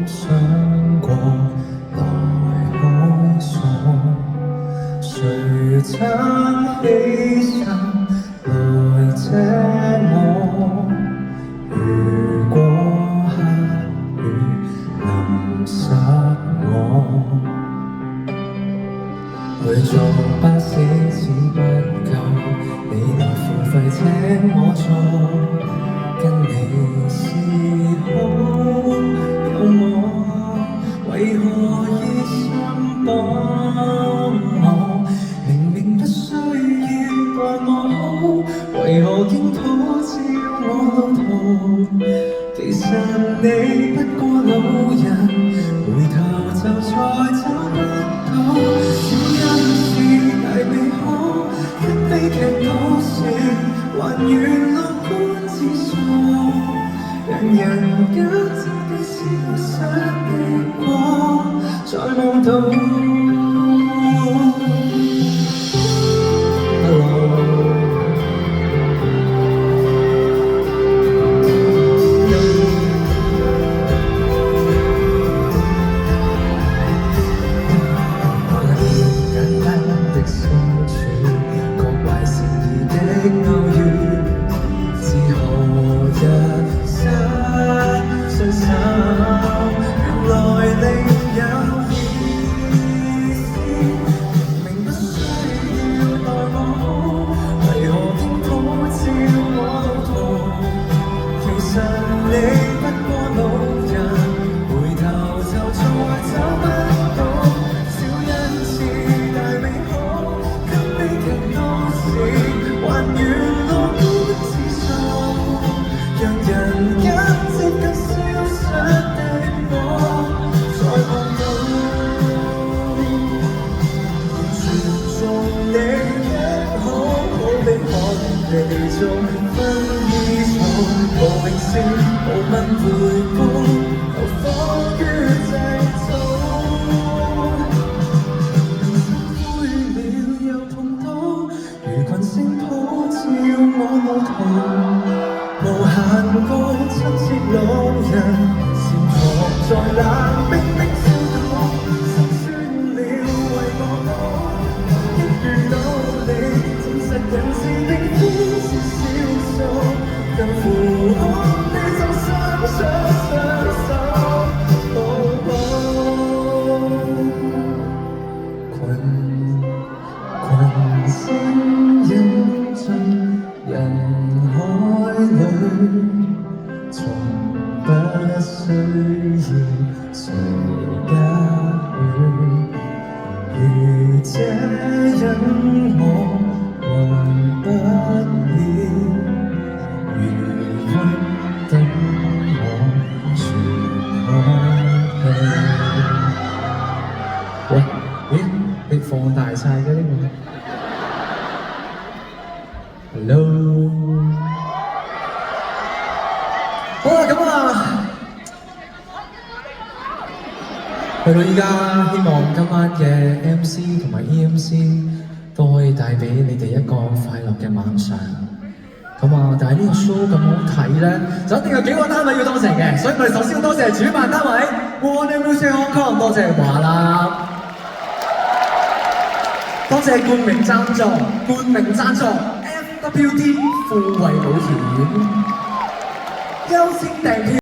想過來開鎖，誰撐起身來這我？如果下雨淋濕我，去坐巴士錢不夠，你來付費請我坐，跟你是好有我，為何依心綁我？明明不需要待我好，為何驚討照我路途？其實你不過老人，回頭就再找不到。小恩是大美好，跟悲劇到時還原樂觀指數，讓人間真的消失的過，再望到。地中分衣袖，無榮笑，無問陪伴，投放於製造。灰了又碰到，如群星普照我路途。無限個親切老人，潛藏在冷冰的小島，心酸了為我好，一遇到你，證實人是的。更符合你就伸出雙手抱抱，群星映進人海裏，從不需要誰加許，如這因我忘不了。喂，咦？你放大晒嘅呢個 ？Hello， 好啦，咁啊，去到依家，希望今晚嘅 MC 同埋 EMC 都可以帶俾你哋一個快樂嘅晚上。咁啊，但係呢個 show 咁好睇咧，就一定有幾個單位要多謝嘅，所以我哋首先要多謝主辦單位 Warner Music Hong Kong， 多謝華納，多謝冠名贊助 FWD 富衛保險，優先訂票。